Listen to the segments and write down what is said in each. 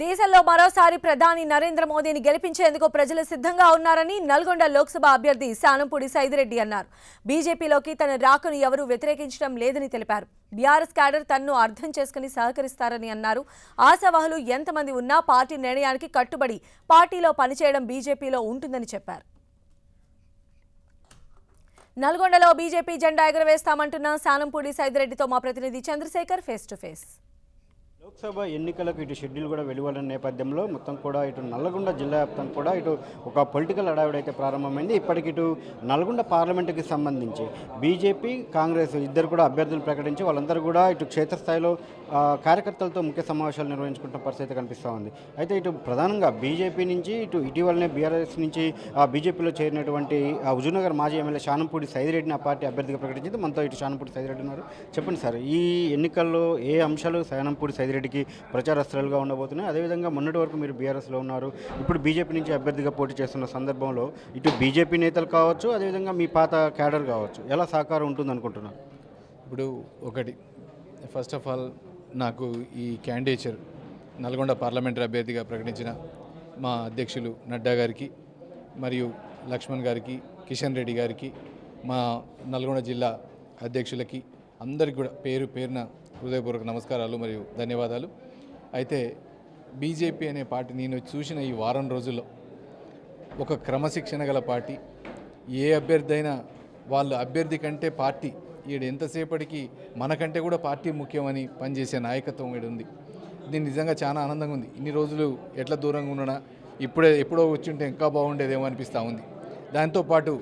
దేశంలో మరోసారి ప్రధాని నరేంద్ర మోదీని గెలిపించేందుకు ప్రజలు సిద్ధంగా ఉన్నారని నల్గొండ లోక్సభ అభ్యర్థి శానంపూడి సైదిరెడ్డి అన్నారు. బీజేపీలోకి తన రాకను ఎవరూ వ్యతిరేకించడం లేదని తెలిపారు. బీఆర్ఎస్ క్యాడర్ తనను అర్థం చేసుకుని సహకరిస్తారని అన్నారు. ఆశావహులు ఎంతమంది ఉన్నా పార్టీ నిర్ణయానికి కట్టుబడి పార్టీలో పనిచేయడం బీజేపీలో ఉంటుందని చెప్పారు. నల్గొండలో బీజేపీ జెండా ఎగురవేస్తామంటున్న శానంపూడి సైదిరెడ్డితో మా ప్రతినిధి Chandrasekhar face to face. Lok Sabha ఎన్నికలకు ఇటు షెడ్యూల్ కూడా వెలువడిన నేపథ్యంలో మొత్తం కూడా ఇటు నల్గొండ జిల్లా వ్యాప్తం కూడా ఇటు ఒక పొలిటికల్ హడావిడి అయితే ప్రారంభమైంది. ఇప్పటికి ఇటు నల్గొండ పార్లమెంటుకి సంబంధించి బీజేపీ కాంగ్రెస్ ఇద్దరు కూడా అభ్యర్థులు ప్రకటించి వాళ్ళందరూ కూడా ఇటు క్షేత్రస్థాయిలో కార్యకర్తలతో ముఖ్య సమావేశాలు నిర్వహించుకుంటున్న పరిస్థితి కనిపిస్తూ ఉంది. అయితే ఇటు ప్రధానంగా బీజేపీ నుంచి ఇటు ఇటీవలనే బీఆర్ఎస్ నుంచి బీజేపీలో చేరినటువంటి హుజూర్నగర్ మాజీ ఎమ్మెల్యే శానంపూడి సైదిరెడ్డిని ఆ పార్టీ అభ్యర్థిగా ప్రకటించింది. మనతో ఇటు శానంపూడి సైదిరెడ్డి ఉన్నారు. చెప్పండి సార్, ఈ ఎన్నికల్లో ఏ అంశాలు శానంపూడి సైదిరెడ్డికి ప్రచారాస్త్రాలుగా ఉండబోతున్నాయి? అదేవిధంగా మొన్నటి వరకు మీరు బీఆర్ఎస్లో ఉన్నారు, ఇప్పుడు బీజేపీ నుంచి అభ్యర్థిగా పోటీ చేస్తున్న సందర్భంలో ఇటు బీజేపీ నేతలు కావచ్చు, అదేవిధంగా మీ పాత క్యాడర్ కావచ్చు, ఎలా సహకారం ఉంటుంది అనుకుంటున్నారు? ఇప్పుడు ఒకటి, ఫస్ట్ ఆఫ్ ఆల్ నాకు ఈ క్యాండిడేచర్ నల్గొండ పార్లమెంటరీ అభ్యర్థిగా ప్రకటించిన మా అధ్యక్షులు నడ్డా గారికి మరియు లక్ష్మణ్ గారికి, కిషన్ రెడ్డి గారికి, మా నల్గొండ జిల్లా అధ్యక్షులకి అందరికీ కూడా పేరు పేరున హృదయపూర్వక నమస్కారాలు మరియు ధన్యవాదాలు. అయితే బీజేపీ అనే పార్టీ నేను చూసిన ఈ వారం రోజుల్లో ఒక క్రమశిక్షణ గల పార్టీ. ఏ అభ్యర్థి అయినా వాళ్ళ అభ్యర్థి కంటే పార్టీ ఈడు ఎంతసేపటికి మనకంటే కూడా పార్టీ ముఖ్యమని పనిచేసే నాయకత్వం ఈడు ఉంది. దీన్ని నిజంగా చాలా ఆనందంగా ఉంది. ఇన్ని రోజులు ఎట్లా దూరంగా ఉండనా, ఎప్పుడో వచ్చి ఉంటే ఇంకా బాగుండేదేమో అనిపిస్తూ ఉంది. దాంతోపాటు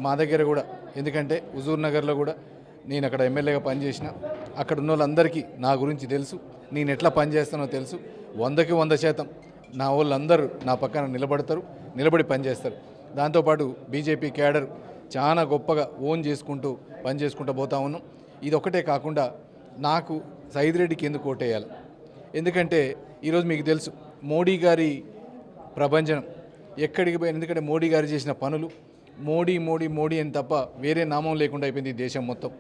మా దగ్గర కూడా, ఎందుకంటే హుజూర్నగర్లో కూడా నేను అక్కడ ఎమ్మెల్యేగా పనిచేసిన, అక్కడ ఉన్న వాళ్ళందరికీ నా గురించి తెలుసు, నేను ఎట్లా పనిచేస్తానో తెలుసు. 100కి 100% నా వాళ్ళందరూ నా పక్కన నిలబడి పనిచేస్తారు. దాంతోపాటు బీజేపీ క్యాడర్ చాలా గొప్పగా ఓన్ చేసుకుంటూ పనిచేసుకుంటూ పోతా ఉన్నాం. ఇది ఒకటే కాకుండా నాకు సైదిరెడ్డికి ఎందుకు ఓటేయాలి, ఎందుకంటే ఈరోజు మీకు తెలుసు మోడీ గారి ప్రభంజనం ఎక్కడికి పోయి, ఎందుకంటే మోడీ గారు చేసిన పనులు మోడీ మోడీ మోడీ అని తప్ప వేరే నామం లేకుండా అయిపోయింది ఈ దేశం మొత్తం.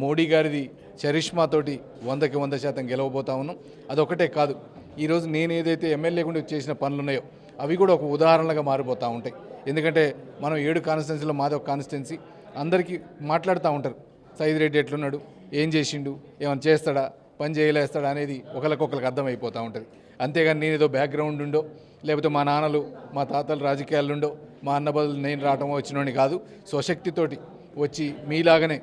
మోడీ గారిది చరిష్మాతోటి 100కి 100% గెలవబోతా ఉన్నాం. అదొకటే కాదు, ఈరోజు నేను ఏదైతే ఎమ్మెల్యే గుండా చేసిన పనులు ఉన్నాయో అవి కూడా ఒక ఉదాహరణగా మారిపోతూ ఉంటాయి. ఎందుకంటే మనం 7 కాన్స్టిట్యున్సీలో మాది ఒక కాన్స్టిట్యున్సీ, అందరికీ మాట్లాడుతూ ఉంటారు సైదిరెడ్డి ఎట్లున్నాడు, ఏం చేసిండు, ఏమైనా చేస్తాడా, పని చేయలేస్తాడా అనేది ఒకరికొకరికి అర్థమైపోతూ ఉంటుంది. అంతేగాని నేను ఏదో బ్యాక్గ్రౌండ్ ఉండో, లేకపోతే మా నాన్నలు మా తాతలు రాజకీయాలుండో, మా అన్న బదులు నేను రావటమో వచ్చినోని కాదు. స్వశక్తితోటి వచ్చి మీలాగనే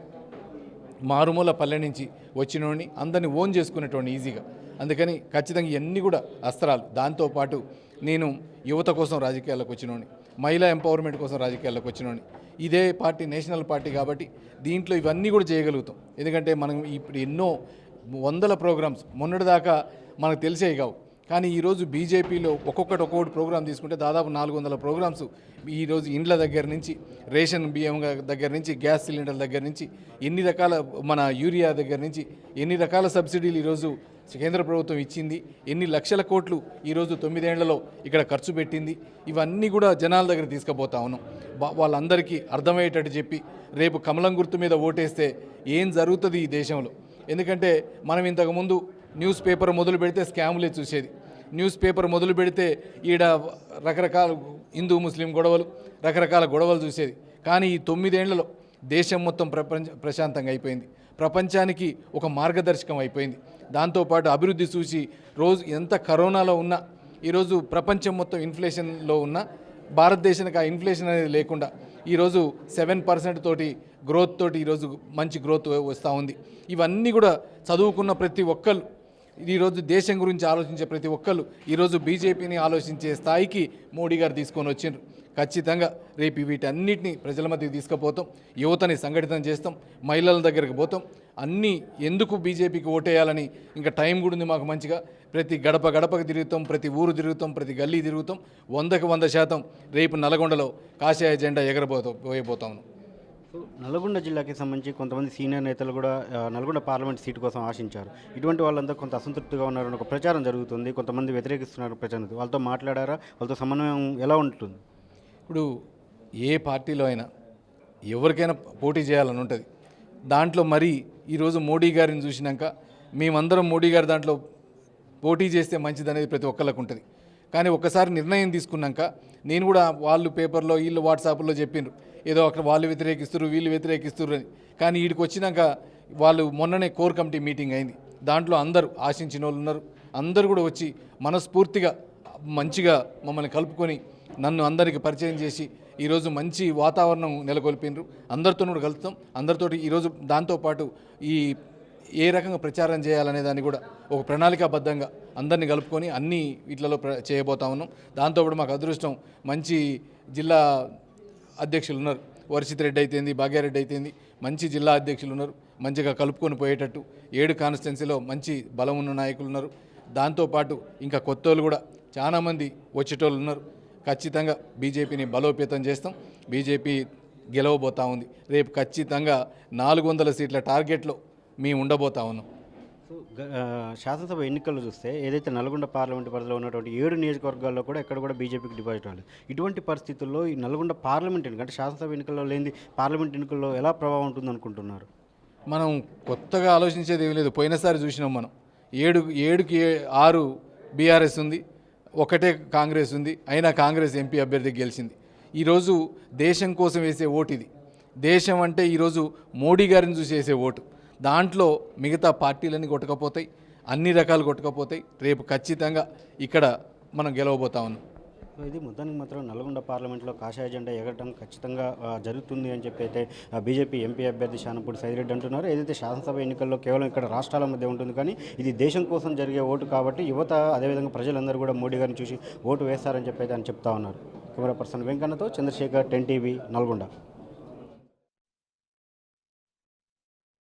మారుమూల పల్లె నుంచి వచ్చినోడిని అందరినీ ఓన్ చేసుకునేటోడిని ఈజీగా. అందుకని ఖచ్చితంగా ఇవన్నీ కూడా అస్త్రాలు. దాంతోపాటు నేను యువత కోసం రాజకీయాల్లోకి వచ్చినోడిని, మహిళా ఎంపవర్మెంట్ కోసం రాజకీయాల్లోకి వచ్చినోడిని. ఇదే పార్టీ నేషనల్ పార్టీ కాబట్టి దీంట్లో ఇవన్నీ కూడా చేయగలుగుతాం. ఎందుకంటే మనం ఇప్పుడు ఎన్నో వందల ప్రోగ్రామ్స్ మొన్నటిదాకా మనకు తెలిసేవి కావు, కానీ ఈరోజు బీజేపీలో ఒక్కొక్కటి ప్రోగ్రాం తీసుకుంటే దాదాపు 400 ప్రోగ్రామ్స్ ఈరోజు ఇండ్ల దగ్గర నుంచి, రేషన్ బియ్యం దగ్గర నుంచి, గ్యాస్ సిలిండర్ల దగ్గర నుంచి, ఎన్ని రకాల మన యూరియా దగ్గర నుంచి ఎన్ని రకాల సబ్సిడీలు ఈరోజు కేంద్ర ప్రభుత్వం ఇచ్చింది, ఎన్ని లక్షల కోట్లు ఈరోజు 9 ఏళ్లలో ఇక్కడ ఖర్చు పెట్టింది, ఇవన్నీ కూడా జనాల దగ్గర తీసుకుపోతా ఉన్నాం. వాళ్ళందరికీ అర్థమయ్యేటట్టు చెప్పి రేపు కమలం గుర్తు మీద ఓటేస్తే ఏం జరుగుతుంది ఈ దేశంలో. ఎందుకంటే మనం ఇంతకుముందు న్యూస్ పేపర్ మొదలు పెడితే స్కాములే చూసేది. న్యూస్ పేపర్ మొదలు పెడితే ఈడ రకరకాల హిందూ ముస్లిం గొడవలు, రకరకాల గొడవలు చూసేది. కానీ ఈ 9 ఏళ్లలో దేశం మొత్తం ప్రశాంతంగా అయిపోయింది, ప్రపంచానికి ఒక మార్గదర్శకం అయిపోయింది. దాంతోపాటు అభివృద్ధి చూసి రోజు ఎంత కరోనాలో ఉన్నా, ఈరోజు ప్రపంచం మొత్తం ఇన్ఫ్లేషన్లో ఉన్న భారతదేశానికి ఆ ఇన్ఫ్లేషన్ అనేది లేకుండా ఈరోజు 7% తోటి గ్రోత్ తోటి ఈరోజు మంచి గ్రోత్ వస్తూ ఉంది. ఇవన్నీ కూడా చదువుకున్న ప్రతి ఒక్కళ్ళు, ఈరోజు దేశం గురించి ఆలోచించే ప్రతి ఒక్కళ్ళు ఈరోజు బీజేపీని ఆలోచించే స్థాయికి మోడీ గారు తీసుకొని వచ్చిండ్రు. ఖచ్చితంగా రేపు వీటన్నిటిని ప్రజల మధ్యకి తీసుకుపోతాం, యువతని సంఘటితం చేస్తాం, మహిళల దగ్గరికి పోతాం. అన్నీ ఎందుకు బీజేపీకి ఓటేయాలని ఇంకా టైం కూడా ఉంది మాకు మంచిగా. ప్రతి గడపకు తిరుగుతాం, ప్రతి ఊరు తిరుగుతాం, ప్రతి గల్లీ తిరుగుతాం. 100కి 100% రేపు నల్గొండలో కాషాయ జెండా పోయబోతాం. నల్గొండ జిల్లాకి సంబంధించి కొంతమంది సీనియర్ నేతలు కూడా నల్గొండ పార్లమెంట్ సీటు కోసం ఆశించారు. ఇటువంటి వాళ్ళందరూ కొంత అసంతృప్తిగా ఉన్నారని ఒక ప్రచారం జరుగుతుంది, కొంతమంది వ్యతిరేకిస్తున్నారు ప్రచారం. వాళ్ళతో మాట్లాడారా, వాళ్ళతో సమన్వయం ఎలా ఉంటుంది? ఇప్పుడు ఏ పార్టీలో అయినా ఎవరికైనా పోటీ చేయాలని ఉంటుంది. దాంట్లో మరి ఈరోజు మోడీ గారిని చూసినాక మేమందరం మోడీ గారి దాంట్లో పోటీ చేస్తే మంచిదనేది ప్రతి ఒక్కళ్ళకు ఉంటుంది. కానీ ఒక్కసారి నిర్ణయం తీసుకున్నాక నేను కూడా వాళ్ళు పేపర్లో వీళ్ళు వాట్సాప్లో చెప్పిండ్రు ఏదో అక్కడ వాళ్ళు వ్యతిరేకిస్తారు వీళ్ళు వ్యతిరేకిస్తారు అని. కానీ వీడికి వచ్చినాక వాళ్ళు మొన్ననే కోర్ కమిటీ మీటింగ్ అయింది. దాంట్లో అందరూ ఆశించిన వాళ్ళు ఉన్నారు. అందరూ కూడా వచ్చి మనస్ఫూర్తిగా మంచిగా మమ్మల్ని కలుపుకొని నన్ను అందరికీ పరిచయం చేసి ఈరోజు మంచి వాతావరణం నెలకొల్పినరు. అందరితో కూడా కలుస్తాం. అందరితోటి ఈరోజు దాంతోపాటు ఈ ఏ రకంగా ప్రచారం చేయాలనే దాన్ని కూడా ఒక ప్రణాళికాబద్ధంగా అందరినీ కలుపుకొని అన్ని వీటిలలో చేయబోతా ఉన్నాం. దాంతోపాటు మాకు అదృష్టం మంచి జిల్లా అధ్యక్షులు ఉన్నారు. వర్షిత్ రెడ్డి అయితేంది, భాగ్యారెడ్డి అయితేంది, మంచి జిల్లా అధ్యక్షులు ఉన్నారు. మంచిగా కలుపుకొని పోయేటట్టు 7 కాన్స్టిట్యున్సీలో మంచి బలం ఉన్న నాయకులు ఉన్నారు. దాంతోపాటు ఇంకా కొత్త వాళ్ళు కూడా చాలామంది వచ్చేటోళ్ళు ఉన్నారు. ఖచ్చితంగా బీజేపీని బలోపేతం చేస్తాం. బీజేపీ గెలవబోతూ ఉంది. రేపు ఖచ్చితంగా 400 సీట్ల టార్గెట్లో మేము ఉండబోతా ఉన్నాం. సో శాసనసభ ఎన్నికల్లో చూస్తే ఏదైతే నల్గొండ పార్లమెంటు పరిధిలో ఉన్నటువంటి 7 నియోజకవర్గాల్లో కూడా ఎక్కడ కూడా బీజేపీకి డిపాజిట్ రాలేదు. ఇటువంటి పరిస్థితుల్లో ఈ నల్గొండ పార్లమెంట్ ఎన్నిక అంటే శాసనసభ ఎన్నికల్లో లేని పార్లమెంట్ ఎన్నికల్లో ఎలా ప్రభావం ఉంటుంది అనుకుంటున్నారు? మనం కొత్తగా ఆలోచించేది ఏమీ లేదు. పోయినసారి చూసినాం మనం 7కి 6 బీఆర్ఎస్ ఉంది, 1 కాంగ్రెస్ ఉంది. అయినా కాంగ్రెస్ ఎంపీ అభ్యర్థికి గెలిచింది. ఈరోజు దేశం కోసం వేసే ఓటు ఇది. దేశం అంటే ఈరోజు మోడీ గారిని చూసి వేసే ఓటు. దాంట్లో మిగతా పార్టీలన్నీ కొట్టకపోతాయి, అన్ని రకాలు కొట్టకపోతాయి. రేపు ఖచ్చితంగా ఇక్కడ మనం గెలవబోతా ఉన్నాం. సో ఇది మొత్తానికి మాత్రం నల్గొండ పార్లమెంట్లో కాషాయ జెండా ఎగరటం ఖచ్చితంగా జరుగుతుంది అని చెప్పి అయితే బీజేపీ ఎంపీ అభ్యర్థి శానంపూడి సైదిరెడ్డి అంటున్నారు. ఏదైతే శాసనసభ ఎన్నికల్లో కేవలం ఇక్కడ రాష్ట్రాల మధ్య ఉంటుంది, కానీ ఇది దేశం కోసం జరిగే ఓటు కాబట్టి యువత అదేవిధంగా ప్రజలందరూ కూడా మోడీ గారిని చూసి ఓటు వేస్తారని చెప్పి అయితే అని చెప్తా ఉన్నారు. కెమెరా పర్సన్ వెంకన్నతో చంద్రశేఖర్, 10 టీవీ, నల్గొండ.